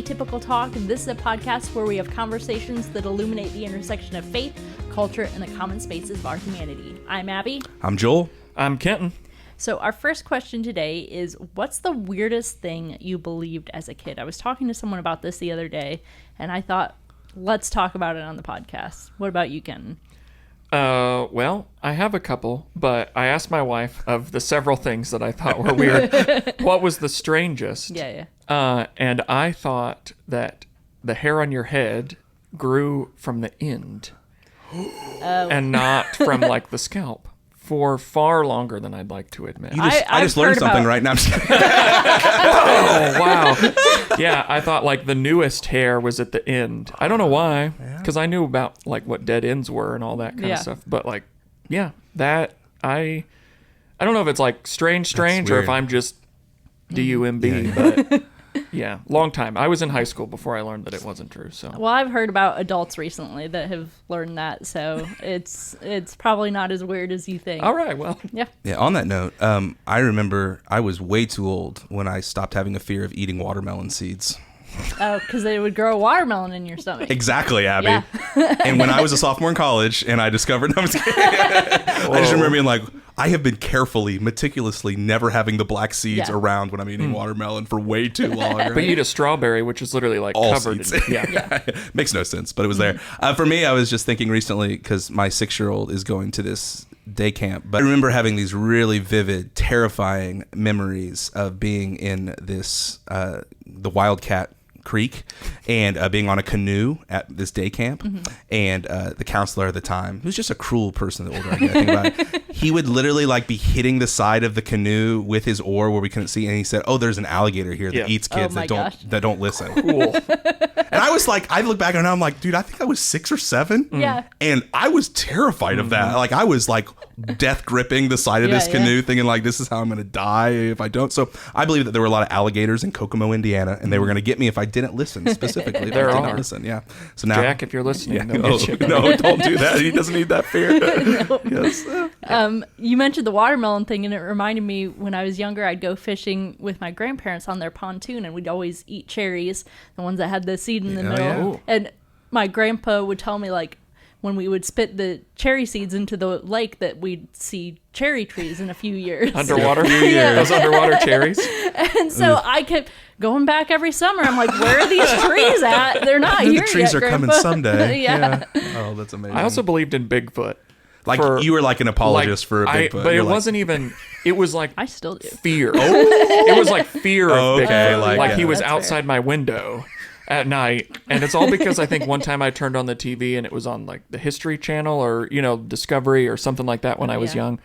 Atypical Talk, and this is a podcast where we have conversations that illuminate the intersection of faith, culture, and the common spaces of our humanity. I'm Abby. I'm Joel. I'm Kenton. So our first question today is, what's the weirdest thing you believed as a kid? I was talking to someone about this the other day, and I thought, let's talk about it on the podcast. What about you, Kenton? Well, I have a couple, but I asked my wife of the several things that I thought were weird, what was the strangest? Yeah. And I thought that the hair on your head grew from the end and not from like the scalp for far longer than I'd like to admit. I just learned something right now. I'm just kidding. Oh, wow. Yeah, I thought like the newest hair was at the end. I don't know why, because I knew about like what dead ends were and all that kind of stuff. But like, yeah, that I don't know if it's like strange, or if I'm just DUMB, but yeah, long time. I was in high school before I learned that it wasn't true. So Well, I've heard about adults recently that have learned that, so it's probably not as weird as you think. all right, well, Yeah. Yeah, on that note, I remember I was way too old when I stopped having a fear of eating watermelon seeds. Oh, because they would grow a watermelon in your stomach. Exactly, Abby. Yeah. And when I was a sophomore in college and I discovered, I just remember being like, I have been carefully, meticulously never having the black seeds around when I'm eating watermelon for way too long. Right? but you eat a strawberry, which is literally like All covered seeds. in yeah. Makes no sense, but it was there. For me, I was just thinking recently, because my 6-year-old is going to this day camp, but I remember having these really vivid, terrifying memories of being in this, the Wildcat Creek, and being on a canoe at this day camp, and the counselor at the time, who's just a cruel person, the older I get, I think about it, he would literally like be hitting the side of the canoe with his oar where we couldn't see, and he said, "Oh, there's an alligator here that eats kids that don't listen." Cool. And I was like, I look back and I'm like, dude, I think I was 6 or 7. Yeah. And I was terrified of that. Like, I was like death gripping the side of this canoe, thinking like, this is how I'm going to die if I don't. So I believe that there were a lot of alligators in Kokomo, Indiana, and they were going to get me if I didn't listen specifically. There I did are. not listen. Yeah. So now, Jack, if you're listening, no, don't do that. He doesn't need that fear. Yes. You mentioned the watermelon thing, and it reminded me when I was younger, I'd go fishing with my grandparents on their pontoon, and we'd always eat cherries, the ones that had the seed in the middle. yeah. And my grandpa would tell me, like, when we would spit the cherry seeds into the lake, that we'd see cherry trees in a few years. Underwater? Yeah. Those underwater cherries? And so I kept going back every summer. I'm like, where are these trees at? They're not here The trees yet, are coming Grandpa. someday. Yeah. Oh, that's amazing. I also believed in Bigfoot. like you were like an apologist for Bigfoot. But You're it like, wasn't even, it was like I still do. fear. It was like fear of okay, Bigfoot. Like he was That's outside my window at night. And it's all because I think one time I turned on the TV and it was on like the History Channel or, Discovery or something like that when I was young.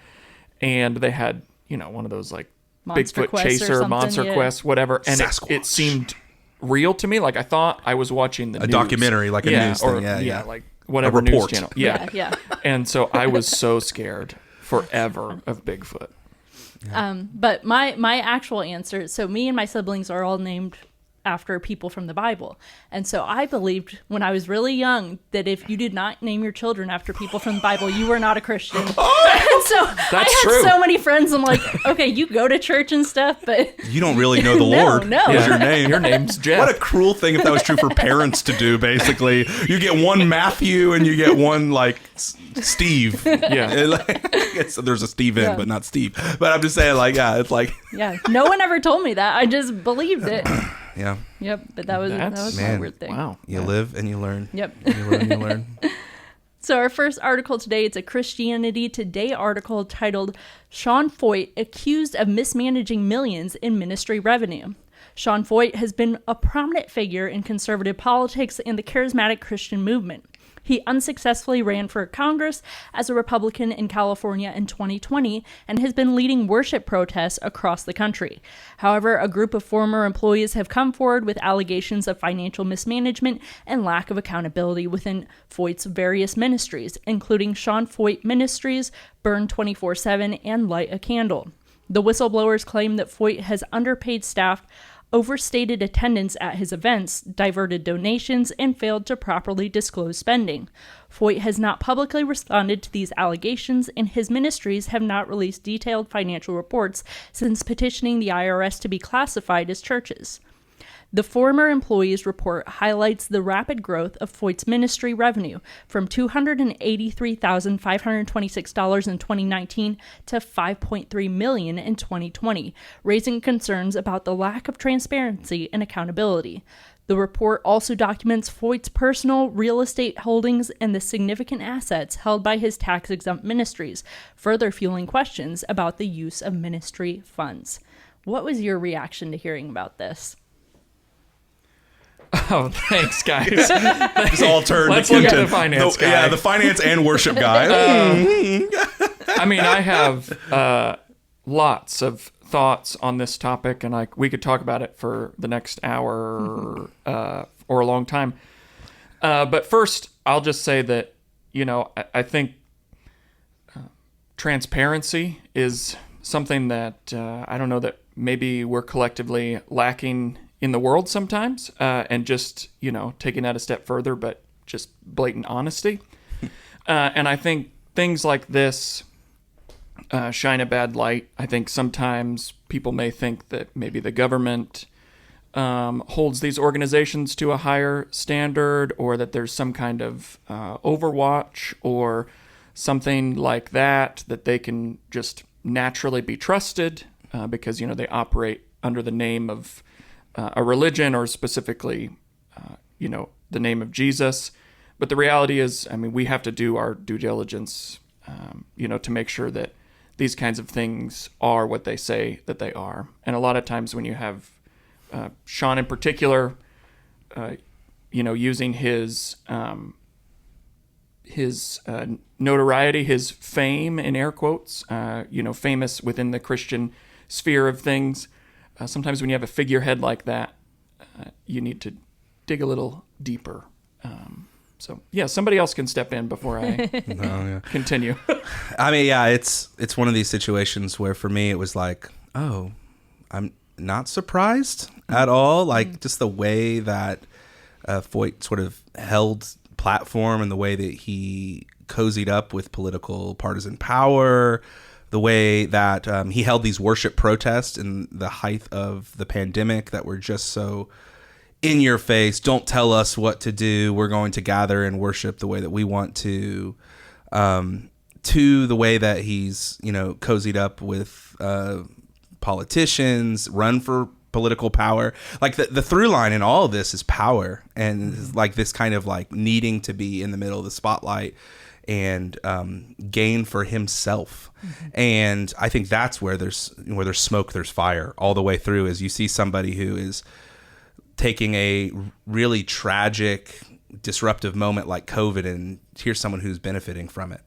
And they had, one of those like Monster Bigfoot Quest or Chaser, something, Monster Quest, whatever. And Sasquatch. it seemed real to me. Like I thought I was watching the a news. documentary, like a news or, thing. Yeah. like whatever A report. news channel. Yeah. And so I was so scared forever of Bigfoot. But my actual answer, so me and my siblings are all named after people from the Bible. And so I believed when I was really young that if you did not name your children after people from the Bible, you were not a Christian. And so I had true. so many friends. I'm like, okay, you go to church and stuff, but You don't really know the No, Lord. no. Is your name. Your name's Jeff. What a cruel thing if that was true for parents to do, basically. You get one Matthew and you get one, like, Steve. Yeah. So there's a Steven, but not Steve. But I'm just saying, like, yeah, it's like... yeah, no one ever told me that. I just believed it. Yeah. Yep, but that was my Man, weird thing. Wow. You live and you learn. Yep. You live and you learn. So our first article today, it's a Christianity Today article titled Sean Feucht Accused of Mismanaging Millions in Ministry Revenue. Sean Feucht has been a prominent figure in conservative politics and the charismatic Christian movement. He unsuccessfully ran for Congress as a Republican in California in 2020 and has been leading worship protests across the country. However, a group of former employees have come forward with allegations of financial mismanagement and lack of accountability within Feucht's various ministries, including Sean Feucht Ministries, Burn 24/7, and Light a Candle. The whistleblowers claim that Feucht has underpaid staff, overstated attendance at his events, diverted donations, and failed to properly disclose spending. Feucht has not publicly responded to these allegations, and his ministries have not released detailed financial reports since petitioning the IRS to be classified as churches. The former employees report highlights the rapid growth of Feucht's ministry revenue from $283,526 in 2019 to $5.3 million in 2020, raising concerns about the lack of transparency and accountability. The report also documents Feucht's personal real estate holdings and the significant assets held by his tax-exempt ministries, further fueling questions about the use of ministry funds. What was your reaction to hearing about this? Oh, thanks, guys. It's all turned Let's to look at Kenton. the finance guy. Yeah, the finance and worship guy. I mean, I have lots of thoughts on this topic, and we could talk about it for the next hour or a long time. But first, I'll just say that, I think transparency is something that I don't know that maybe we're collectively lacking in the world sometimes, and just, taking that a step further, but just blatant honesty. And I think things like this shine a bad light. I think sometimes people may think that maybe the government holds these organizations to a higher standard, or that there's some kind of overwatch or something like that they can just naturally be trusted because, they operate under the name of a religion, or specifically, the name of Jesus. But the reality is, we have to do our due diligence, to make sure that these kinds of things are what they say that they are. And a lot of times when you have Sean in particular, using his notoriety, his fame in air quotes, famous within the Christian sphere of things. Sometimes when you have a figurehead like that, you need to dig a little deeper. So yeah, somebody else can step in before I continue. It's one of these situations where for me it was like, oh, I'm not surprised at all. Like just the way that Feucht sort of held platform and the way that he cozied up with political partisan power, the way that he held these worship protests in the height of the pandemic that were just so in your face. Don't tell us what to do. We're going to gather and worship the way that we want to the way that he's, cozied up with politicians, run for political power. Like the through line in all of this is power, and like this kind of like needing to be in the middle of the spotlight and gain for himself. And I think that's where there's smoke, there's fire all the way through, as you see somebody who is taking a really tragic, disruptive moment like COVID, and here's someone who's benefiting from it.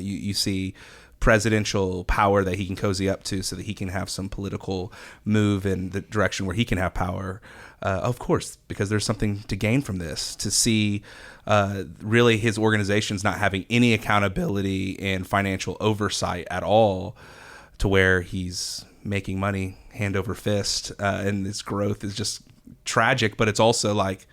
You see presidential power that he can cozy up to so that he can have some political move in the direction where he can have power. Of course, because there's something to gain from this, to see really his organizations not having any accountability and financial oversight at all, to where he's making money hand over fist, and this growth is just tragic. But it's also like,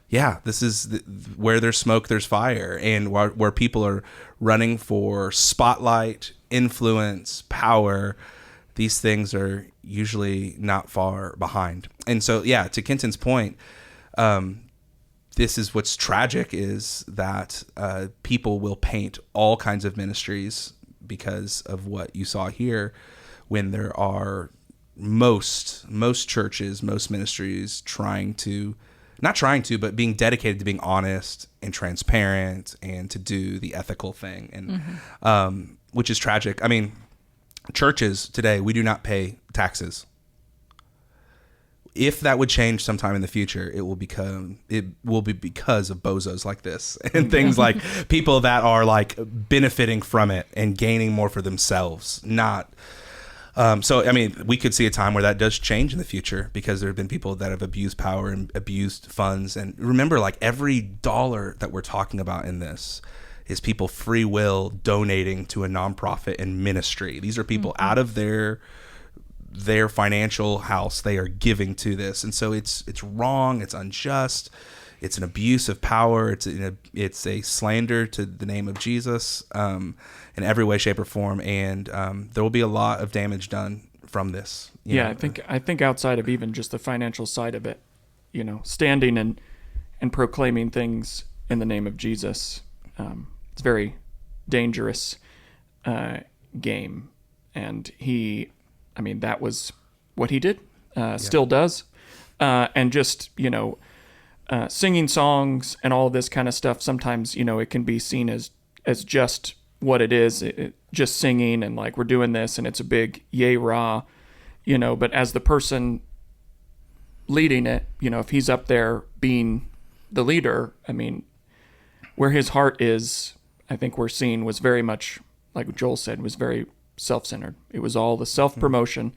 yeah, this is where there's smoke, there's fire, and where people are running for spotlight, influence, power. These things are usually not far behind. And so, yeah, to Kenton's point, this is what's tragic, is that people will paint all kinds of ministries because of what you saw here, when there are most churches, most ministries but being dedicated to being honest and transparent and to do the ethical thing, and which is tragic. I mean, churches today, we do not pay taxes. If that would change sometime in the future, it will be because of bozos like this and things like people that are like benefiting from it and gaining more for themselves, not. So, I mean, we could see a time where that does change in the future, because there have been people that have abused power and abused funds. And remember, like, every dollar that we're talking about in this is people free will donating to a nonprofit and ministry. These are people out of their financial house. They are giving to this. And so it's wrong. It's unjust. It's an abuse of power. It's a slander to the name of Jesus in every way, shape, or form. And there will be a lot of damage done from this. I think outside of even just the financial side of it, standing and proclaiming things in the name of Jesus, it's a very dangerous game. And that was what he did, still does. And just, singing songs and all of this kind of stuff, sometimes, it can be seen as just what it is, just singing and like we're doing this and it's a big yay rah, but as the person leading it, if he's up there being the leader, where his heart is, I think we're seeing was very much, like Joel said, was very self-centered. It was all the self-promotion,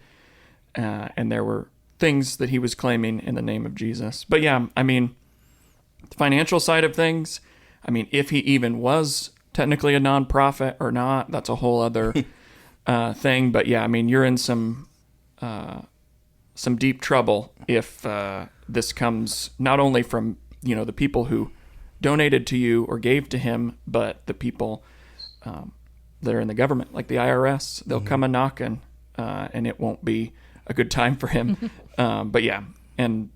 and there were things that he was claiming in the name of Jesus. But the financial side of things, if he even was technically a nonprofit or not, that's a whole other thing. But you're in some deep trouble if this comes not only from the people who donated to you or gave to him, but the people that are in the government, like the IRS. They'll come a knocking, and it won't be a good time for him. And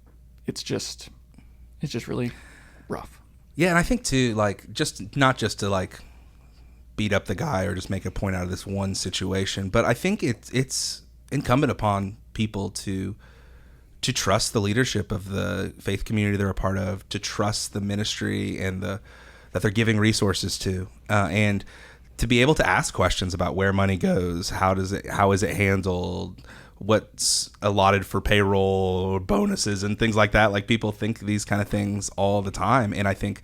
it's just really rough. Yeah, and I think too, like, not just to like beat up the guy or just make a point out of this one situation, but I think it's incumbent upon people to trust the leadership of the faith community they're a part of, to trust the ministry and that they're giving resources to, and to be able to ask questions about where money goes, how is it handled, what's allotted for payroll or bonuses and things like that. Like, people think these kind of things all the time, and I think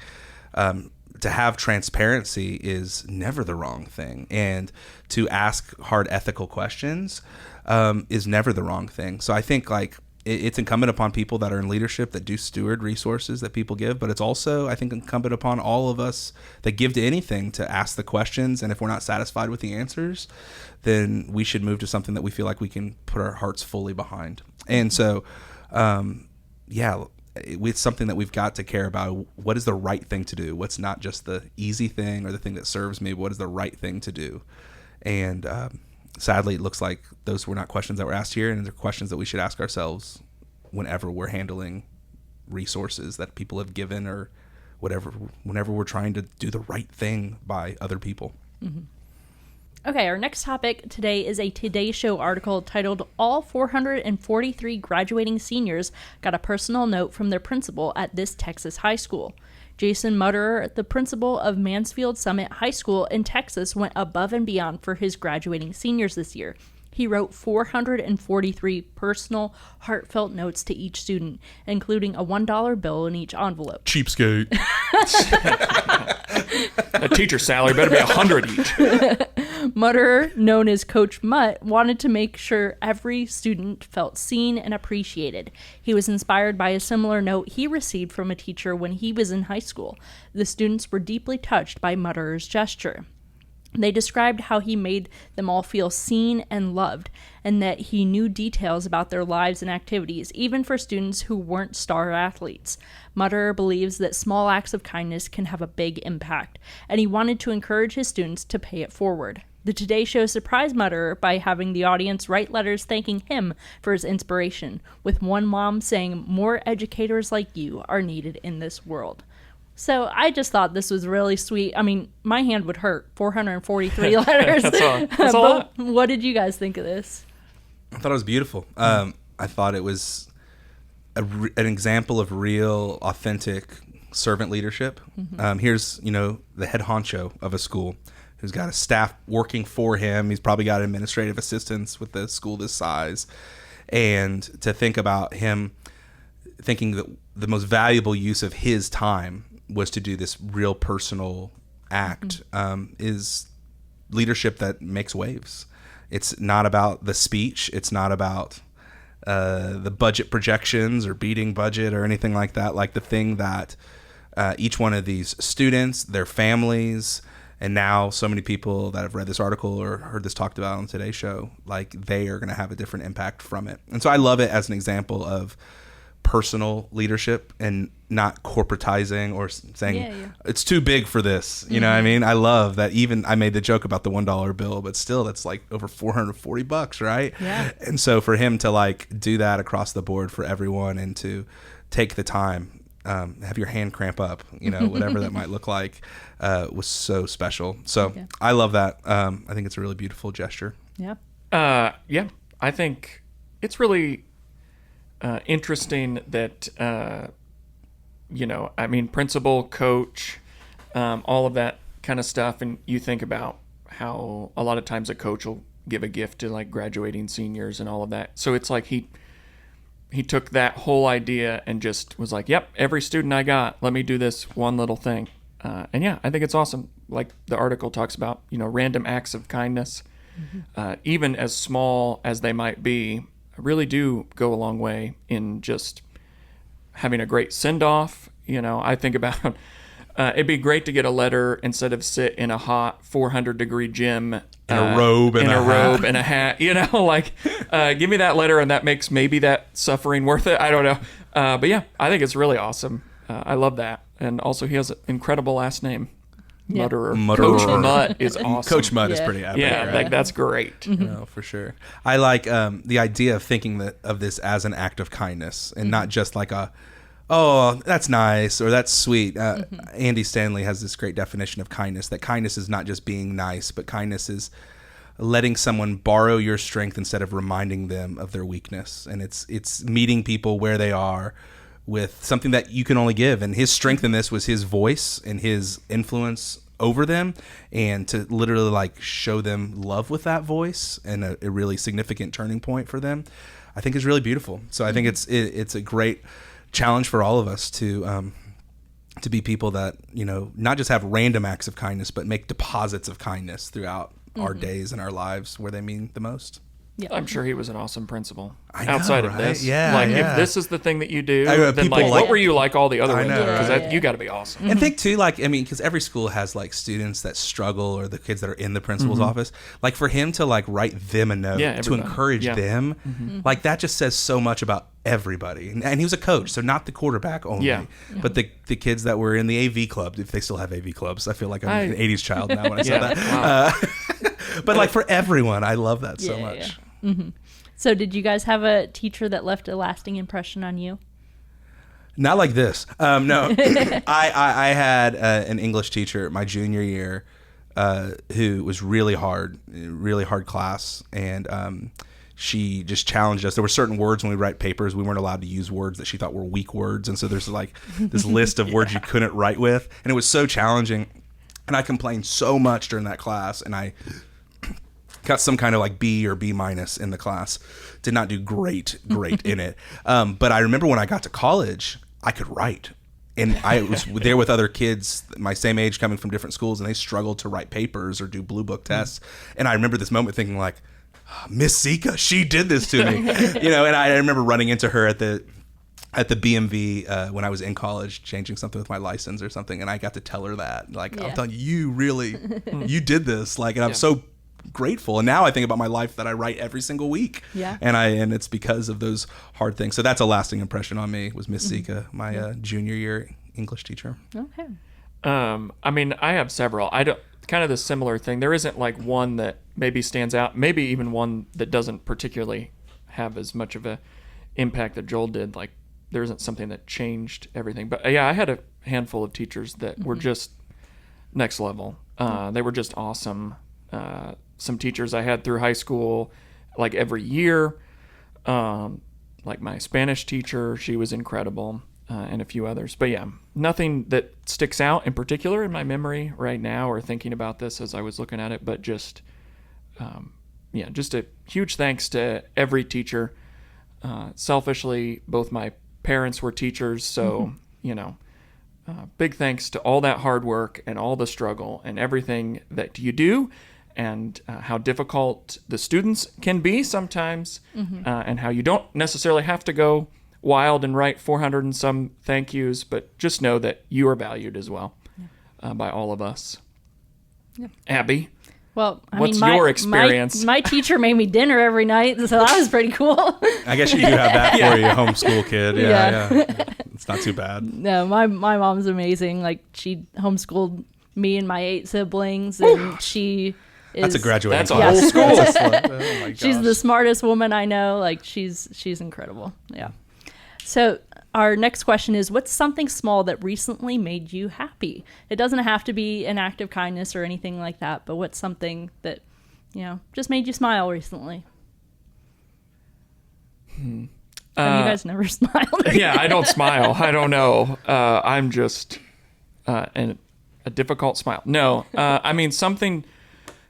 to have transparency is never the wrong thing, and to ask hard ethical questions is never the wrong thing. So I think like it's incumbent upon people that are in leadership that do steward resources that people give, but it's also, I think, incumbent upon all of us that give to anything to ask the questions. And if we're not satisfied with the answers, then we should move to something that we feel like we can put our hearts fully behind. And so, it's something that we've got to care about. What is the right thing to do? What's not just the easy thing or the thing that serves me, but what is the right thing to do? And sadly, it looks like those were not questions that were asked here, and they're questions that we should ask ourselves whenever we're handling resources that people have given, or whenever we're trying to do the right thing by other people. Mm-hmm. Okay, our next topic today is a Today Show article titled "All 443 Graduating Seniors Got a Personal Note from Their Principal at This Texas High School." Jason Mutterer, the principal of Mansfield Summit High School in Texas, went above and beyond for his graduating seniors this year. He wrote 443 personal, heartfelt notes to each student, including a $1 bill in each envelope. Cheapskate. A teacher's salary better be 100 each. Mutterer, known as Coach Mutt, wanted to make sure every student felt seen and appreciated. He was inspired by a similar note he received from a teacher when he was in high school. The students were deeply touched by Mutterer's gesture. They described how he made them all feel seen and loved, and that he knew details about their lives and activities, even for students who weren't star athletes. Mutterer believes that small acts of kindness can have a big impact, and he wanted to encourage his students to pay it forward. The Today Show surprised Mutterer by having the audience write letters thanking him for his inspiration, with one mom saying, "More educators like you are needed in this world." So I just thought this was really sweet. I mean, my hand would hurt. 443 letters. That's a lot. What did you guys think of this? I thought it was beautiful. I thought it was an example of real, authentic servant leadership. Mm-hmm. Here's, the head honcho of a school who's got a staff working for him. He's probably got administrative assistants with the school this size. And to think about him thinking that the most valuable use of his time was to do this real personal act, is leadership that makes waves. It's not about the speech. It's not about the budget projections or beating budget or anything like that. Like, the thing that each one of these students, their families, and now so many people that have read this article or heard this talked about on Today's Show, like, they are going to have a different impact from it. And so I love it as an example of personal leadership and not corporatizing or saying it's too big for this. You know what I mean? I love that. Even I made the joke about the $1 bill, but still that's like over $440, right? Yeah. And so for him to like do that across the board for everyone and to take the time, have your hand cramp up, whatever that might look like, was so special. So I love that. I think it's a really beautiful gesture. Yeah. I think it's really interesting that, principal, coach, all of that kind of stuff. And you think about how a lot of times a coach will give a gift to like graduating seniors and all of that. So it's like he took that whole idea and just was like, yep, every student I got, let me do this one little thing. And I think it's awesome. Like the article talks about, random acts of kindness, even as small as they might be, really do go a long way in just having a great send-off. I think about it'd be great to get a letter instead of sit in a hot 400-degree gym in a robe and a hat. Give me that letter, and that makes maybe that suffering worth it. I don't know, but yeah, I think it's really awesome. I love that, and also he has an incredible last name. Mutterer. Coach Mutt is awesome. Coach Mutt is pretty epic. Yeah, right? like that's great. No, for sure. I like the idea of thinking of this as an act of kindness and not just like that's nice or that's sweet. Andy Stanley has this great definition of kindness, that kindness is not just being nice, but kindness is letting someone borrow your strength instead of reminding them of their weakness. And it's meeting people where they are with something that you can only give. And his strength in this was his voice and his influence over them, and to literally like show them love with that voice, and a really significant turning point for them, I think is really beautiful. So I think it's a great challenge for all of us to be people that, not just have random acts of kindness, but make deposits of kindness throughout our days and our lives where they mean the most. Yeah. I'm sure he was an awesome principal. Outside of right? this. Yeah, if this is the thing that you do, then what were you like all the other ones? Because you got to be awesome. And think too, because every school has like students that struggle, or the kids that are in the principal's office. Like for him to like write them a note to encourage them, like that just says so much about everybody. And he was a coach, so not the quarterback only, but the kids that were in the AV club, if they still have AV clubs. I feel like I'm an 80s child now when I said that. Wow. But like for everyone, I love that so much. Yeah. Mm-hmm. So did you guys have a teacher that left a lasting impression on you? Not like this. No, I had an English teacher my junior year who was really hard class. And she just challenged us. There were certain words when we write papers, we weren't allowed to use words that she thought were weak words. And so there's like this list of words you couldn't write with. And it was so challenging. And I complained so much during that class. And I got some kind of like B or B minus in the class. Did not do great in it. But I remember when I got to college, I could write. And I was there with other kids my same age coming from different schools, and they struggled to write papers or do blue book tests. And I remember this moment thinking like, Miss Sika, she did this to me. And I remember running into her at the BMV when I was in college, changing something with my license or something, and I got to tell her that. Like, I'm telling you, you did this. Like, and I'm so grateful. And now I think about my life that I write every single week. Yeah. And it's because of those hard things. So that's a lasting impression on me, was Miss Sika, my junior year English teacher. Okay. I have several. I don't kind of the similar thing. There isn't like one that maybe stands out, maybe even one that doesn't particularly have as much of a impact that Joel did. Like there isn't something that changed everything. But I had a handful of teachers that were just next level. They were just awesome. Some teachers I had through high school, like every year, like my Spanish teacher, she was incredible, and a few others. But yeah, nothing that sticks out in particular in my memory right now or thinking about this as I was looking at it, but just a huge thanks to every teacher. Selfishly, both my parents were teachers, so, big thanks to all that hard work and all the struggle and everything that you do, and how difficult the students can be sometimes, and how you don't necessarily have to go wild and write 400 and some thank yous, but just know that you are valued as well by all of us. Yeah. Abby? Well, What's your experience? My teacher made me dinner every night, so that was pretty cool. I guess you do have that for you, homeschool kid. Yeah. It's not too bad. No, my mom's amazing. Like, she homeschooled me and my 8 siblings, and she is... That's a graduating That's a class. whole school. Oh my gosh. She's the smartest woman I know. Like, she's incredible. Yeah. So our next question is, what's something small that recently made you happy? It doesn't have to be an act of kindness or anything like that, but what's something that, just made you smile recently? Have you guys never smiled? Yeah, I don't smile. I don't know. I'm just a difficult smile. No, I mean, something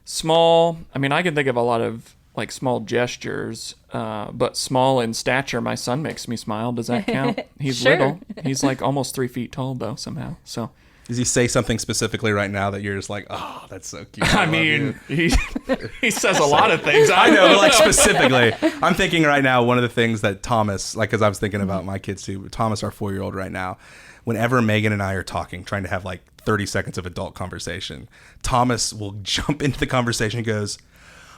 small. I mean, I can think of a lot of like small gestures, but small in stature. My son makes me smile. Does that count? He's Sure. little. He's like almost 3 feet tall though, somehow. So Does he say something specifically right now that you're just like, oh, that's so cute? I mean, he says a lot of things. I know, but like specifically, I'm thinking right now, one of the things that Thomas, like, because I was thinking about my kids too, Thomas, our 4-year-old right now, whenever Megan and I are talking, trying to have like 30 seconds of adult conversation, Thomas will jump into the conversation and goes,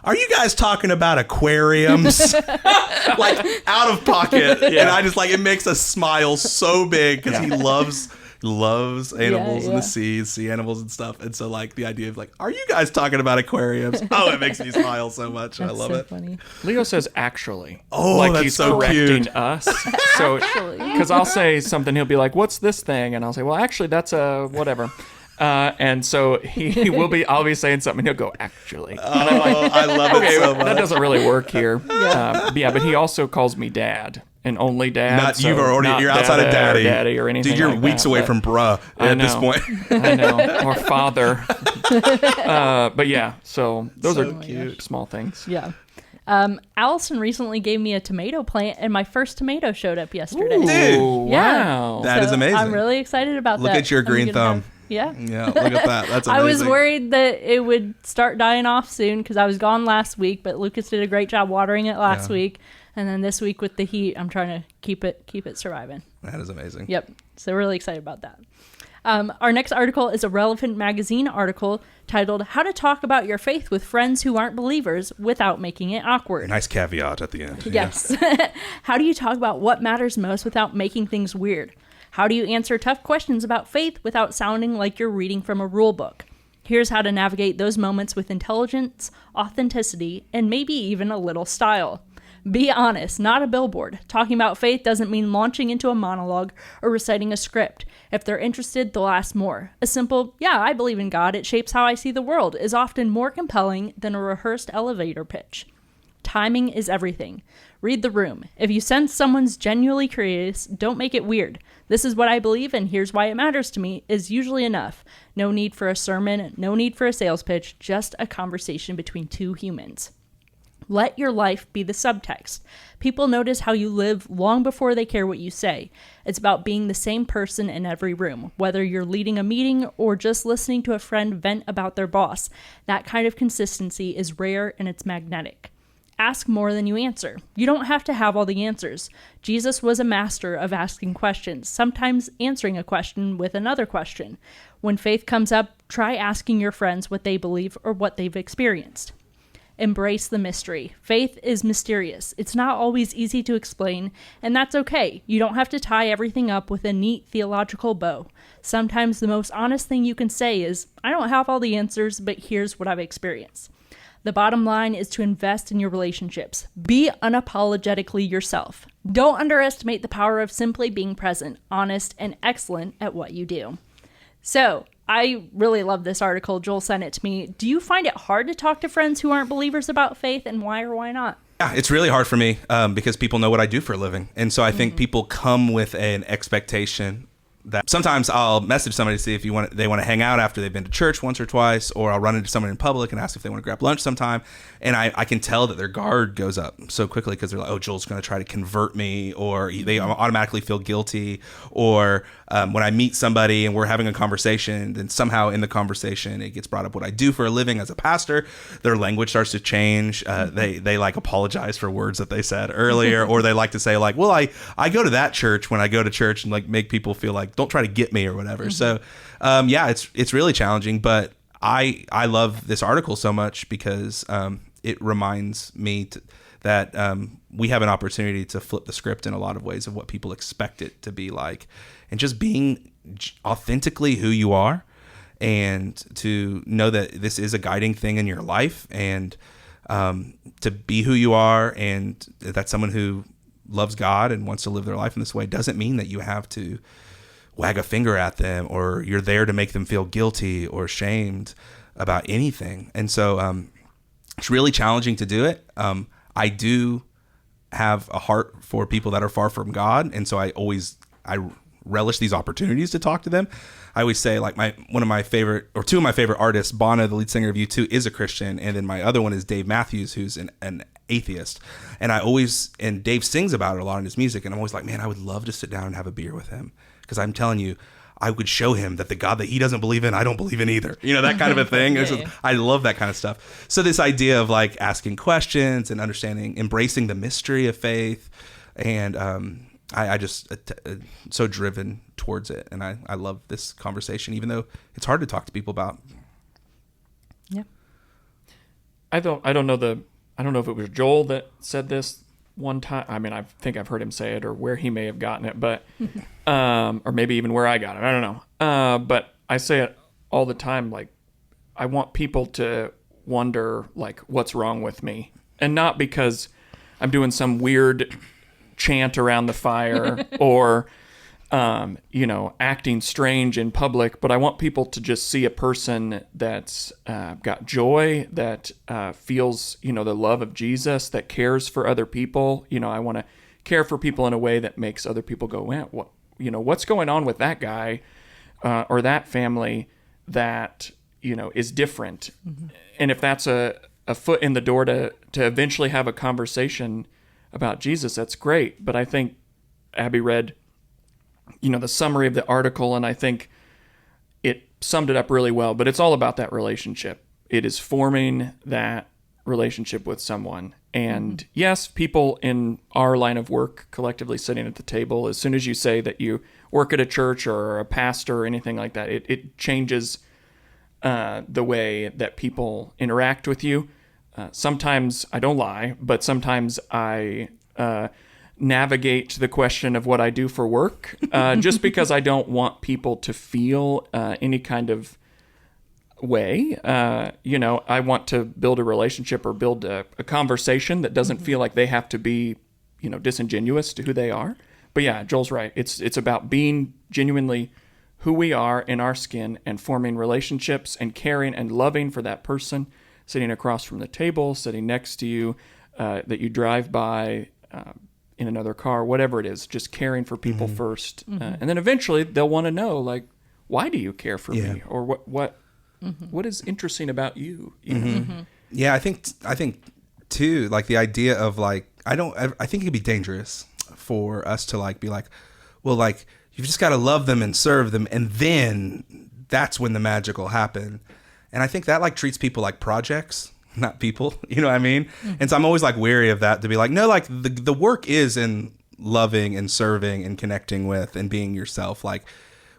are you guys talking about aquariums? Like, out of pocket. Yeah. And I just like, it makes us smile so big because he loves animals in the sea animals and stuff. And so like the idea of like, are you guys talking about aquariums? Oh, it makes me smile so much. I love it. Funny. Leo says actually. Oh, like that's he's so correcting cute. us. So Actually. because I'll say something, he'll be like, "What's this thing?" And I'll say, "Well, actually, that's a whatever." And so I'll be saying something, and he'll go, "Actually." And I'm like, I love it okay, so much. that doesn't really work here. But he also calls me dad. And only dad. Not so you're outside of dada daddy. or daddy or anything. Dude, you're like weeks that, away but from bruh I at this know. point. I know, or father. But yeah, so those So are cute. small things. Yeah. Allison recently gave me a tomato plant, and my first tomato showed up yesterday. Dude. Ooh, Yeah. wow. That is amazing. I'm really excited about Look that. at your I'm green gonna thumb. Yeah. Yeah, look at that. That's amazing. I was worried that it would start dying off soon because I was gone last week, but Lucas did a great job watering it last week. And then this week with the heat, I'm trying to keep it surviving. That is amazing. Yep. So really excited about that. Our next article is a Relevant Magazine article titled "How to Talk About Your Faith with Friends Who Aren't Believers Without Making It Awkward." Nice caveat at the end. Yes. How do you talk about what matters most without making things weird? How do you answer tough questions about faith without sounding like you're reading from a rule book? Here's how to navigate those moments with intelligence, authenticity, and maybe even a little style. Be honest, not a billboard. Talking about faith doesn't mean launching into a monologue or reciting a script. If they're interested, they'll ask more. A simple, "Yeah, I believe in God, it shapes how I see the world," is often more compelling than a rehearsed elevator pitch. Timing is everything. Read the room. If you sense someone's genuinely curious, don't make it weird. "This is what I believe and here's why it matters to me" is usually enough. No need for a sermon, no need for a sales pitch, just a conversation between two humans. Let your life be the subtext. People notice how you live long before they care what you say. It's about being the same person in every room, whether you're leading a meeting or just listening to a friend vent about their boss. That kind of consistency is rare and it's magnetic. Ask more than you answer. You don't have to have all the answers. Jesus was a master of asking questions, sometimes answering a question with another question. When faith comes up, try asking your friends what they believe or what they've experienced. Embrace the mystery. Faith is mysterious. It's not always easy to explain, and that's okay. You don't have to tie everything up with a neat theological bow. Sometimes the most honest thing you can say is, "I don't have all the answers, but here's what I've experienced." The bottom line is to invest in your relationships. Be unapologetically yourself. Don't underestimate the power of simply being present, honest, and excellent at what you do. So, I really love this article. Joel sent it to me. Do you find it hard to talk to friends who aren't believers about faith, and why or why not? Yeah, it's really hard for me because people know what I do for a living. And so I think people come with an expectation that sometimes I'll message somebody to see if they want to hang out after they've been to church once or twice, or I'll run into someone in public and ask if they want to grab lunch sometime. And I can tell that their guard goes up so quickly because they're like, oh, Joel's going to try to convert me, or they automatically feel guilty. Or when I meet somebody and we're having a conversation, then somehow in the conversation it gets brought up what I do for a living as a pastor. Their language starts to change. They like apologize for words that they said earlier, or they like to say like, well, I go to that church when I go to church, and like make people feel like, don't try to get me or whatever. So yeah, it's really challenging, but I love this article so much because it reminds me that we have an opportunity to flip the script in a lot of ways of what people expect it to be like, and just being authentically who you are, and to know that this is a guiding thing in your life, and to be who you are, and that's someone who loves God and wants to live their life in this way, doesn't mean that you have to wag a finger at them, or you're there to make them feel guilty or ashamed about anything. And so it's really challenging to do it. I do have a heart for people that are far from God, and so I relish these opportunities to talk to them. I always say, like, two of my favorite artists, Bono, the lead singer of U2, is a Christian, and then my other one is Dave Matthews, who's an atheist. And Dave sings about it a lot in his music, and I'm always like, man, I would love to sit down and have a beer with him, because I'm telling you, I would show him that the God that he doesn't believe in, I don't believe in either. You know, that kind of a thing. Yeah. I love that kind of stuff. So this idea of like asking questions and understanding, embracing the mystery of faith, and I just so driven towards it, and I love this conversation, even though it's hard to talk to people about. Yeah, I don't know if it was Joel that said this one time. I mean, I think I've heard him say it, or where he may have gotten it, but or maybe even where I got it. I don't know. But I say it all the time. Like, I want people to wonder, like, what's wrong with me, and not because I'm doing some weird chant around the fire or acting strange in public, but I want people to just see a person that's got joy, that feels the love of Jesus, that cares for other people. I want to care for people in a way that makes other people go, man, what's going on with that guy or that family that is different. Mm-hmm. And if that's a foot in the door to eventually have a conversation about Jesus, that's great. But I think Abby read, the summary of the article, and I think it summed it up really well. But it's all about that relationship. It is forming that relationship with someone. And yes, people in our line of work, collectively sitting at the table, as soon as you say that you work at a church or a pastor or anything like that, it changes the way that people interact with you. Sometimes I don't lie, but sometimes I navigate the question of what I do for work, just because I don't want people to feel any kind of way. I want to build a relationship or build a conversation that doesn't feel like they have to be, disingenuous to who they are. But yeah, Joel's right. It's about being genuinely who we are in our skin and forming relationships and caring and loving for that person sitting across from the table, sitting next to you, that you drive by in another car, whatever it is, just caring for people first. And then eventually they'll want to know, like, why do you care for me? Or what is interesting about you? Yeah, I think too, like, the idea of, like, I think it could be dangerous for us to, like, be like, well, like, you've just got to love them and serve them, and then that's when the magic will happen. And I think that, like, treats people like projects, not people. You know what I mean? And so I'm always, like, wary of that, to be like, no, like, the work is in loving and serving and connecting with and being yourself. Like,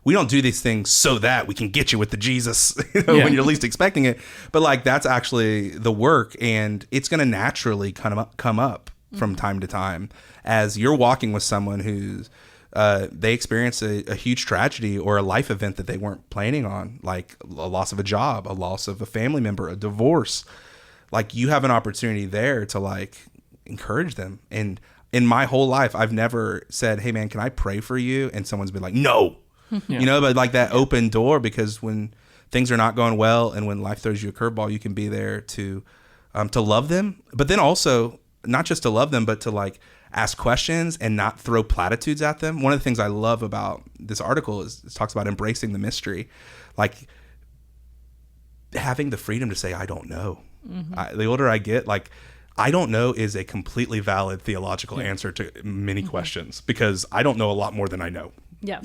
we don't do these things so that we can get you with the Jesus when you're least expecting it. But, like, that's actually the work, and it's going to naturally come up from time to time as you're walking with someone who's they experience a huge tragedy or a life event that they weren't planning on, like a loss of a job, a loss of a family member, a divorce. Like, you have an opportunity there to, like, encourage them. And in my whole life, I've never said, hey man, can I pray for you? And someone's been like, no, but like that open door, because when things are not going well and when life throws you a curveball, you can be there to love them. But then also not just to love them, but to, like, ask questions and not throw platitudes at them. One of the things I love about this article is it talks about embracing the mystery, like having the freedom to say, I don't know. The older I get, like, I don't know is a completely valid theological answer to many questions, because I don't know a lot more than I know. Yeah.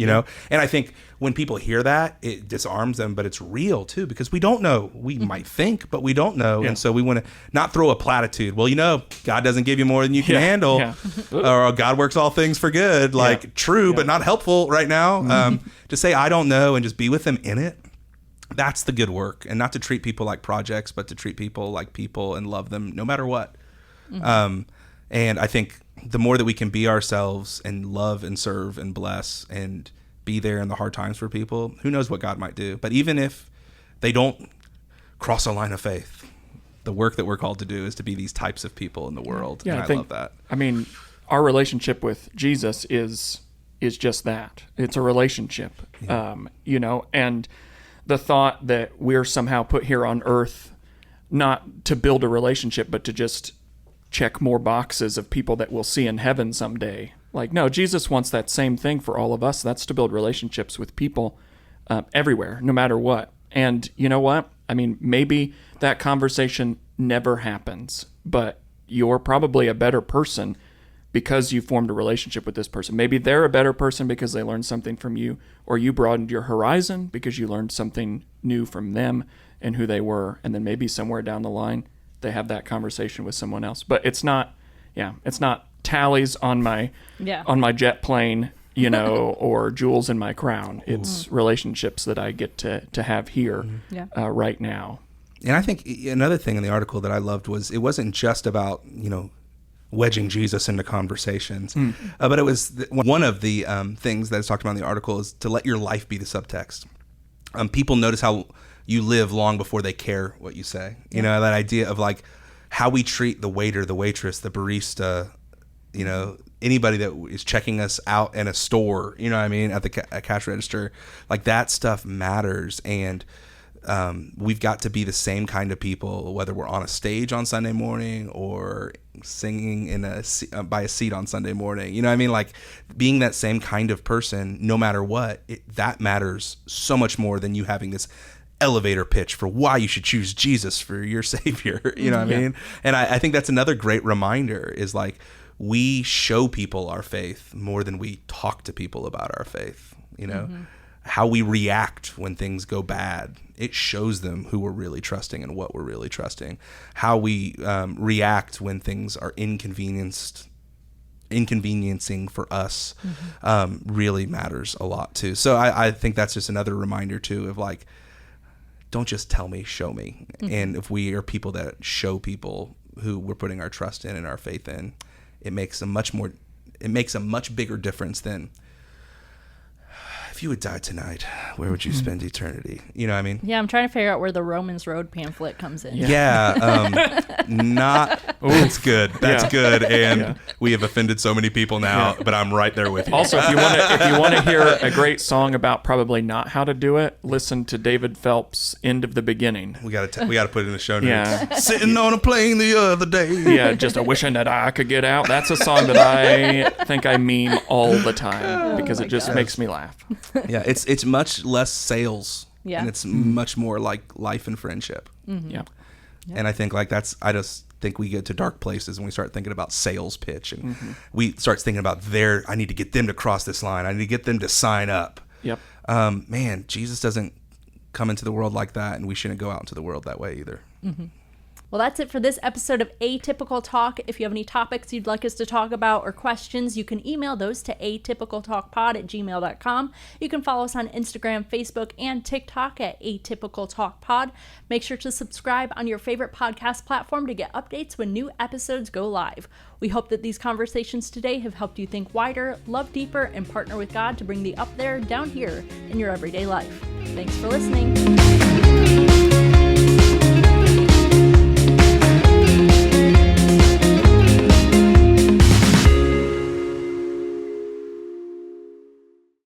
And I think when people hear that, it disarms them, but it's real too, because we don't know. We might think, but we don't know. And so we want to not throw a platitude. Well, God doesn't give you more than you can handle, or God works all things for good. Like, true, but not helpful right now. To say, I don't know, and just be with them in it. That's the good work, and not to treat people like projects, but to treat people like people and love them no matter what. And I think the more that we can be ourselves and love and serve and bless and be there in the hard times for people, who knows what God might do. But even if they don't cross a line of faith, the work that we're called to do is to be these types of people in the world. Yeah, and I love that. I mean, our relationship with Jesus is just that. It's a relationship, and the thought that we're somehow put here on earth not to build a relationship, but to just check more boxes of people that we'll see in heaven someday. Like, no, Jesus wants that same thing for all of us. That's to build relationships with people everywhere, no matter what. And you know what? I mean, maybe that conversation never happens, but you're probably a better person because you formed a relationship with this person. Maybe they're a better person because they learned something from you, or you broadened your horizon because you learned something new from them and who they were. And then maybe somewhere down the line, they have that conversation with someone else. But it's not tallies on my jet plane, or jewels in my crown. It's relationships that I get to have here right now. And I think another thing in the article that I loved was it wasn't just about, wedging Jesus into conversations, but it was one of the things that's talked about in the article is to let your life be the subtext. People notice how you live long before they care what you say. You know, that idea of like how we treat the waiter, the waitress, the barista, anybody that is checking us out in a store, at the cash register, like that stuff matters. And we've got to be the same kind of people, whether we're on a stage on Sunday morning or singing by a seat on Sunday morning. Like being that same kind of person, no matter what, that matters so much more than you having this elevator pitch for why you should choose Jesus for your savior. You know what I mean? And I think that's another great reminder is like, we show people our faith more than we talk to people about our faith. How we react when things go bad, it shows them who we're really trusting and what we're really trusting. How we react when things are inconveniencing for us really matters a lot too. So I think that's just another reminder too of like, don't just tell me, show me. And if we are people that show people who we're putting our trust in and our faith in, it makes a much bigger difference than if you would die tonight, where would you spend eternity? You know what I mean? Yeah, I'm trying to figure out where the Romans Road pamphlet comes in. That's good. That's good. And we have offended so many people now, but I'm right there with you. Also, if you want to hear a great song about probably not how to do it, listen to David Phelps' End of the Beginning. We got to put it in the show notes. Sitting on a plane the other day. Yeah, just a wishing that I could get out. That's a song that I think I meme all the time because it just makes me laugh. Yeah, it's much less sales. Yeah. And it's much more like life and friendship. Yeah. And I think like I just think we get to dark places when we start thinking about sales pitch and we start thinking about I need to get them to cross this line. I need to get them to sign up. Yep. Man, Jesus doesn't come into the world like that, and we shouldn't go out into the world that way either. Well, that's it for this episode of Atypical Talk. If you have any topics you'd like us to talk about or questions, you can email those to atypicaltalkpod@gmail.com. You can follow us on Instagram, Facebook, and TikTok at atypicaltalkpod. Make sure to subscribe on your favorite podcast platform to get updates when new episodes go live. We hope that these conversations today have helped you think wider, love deeper, and partner with God to bring the up there down here in your everyday life. Thanks for listening.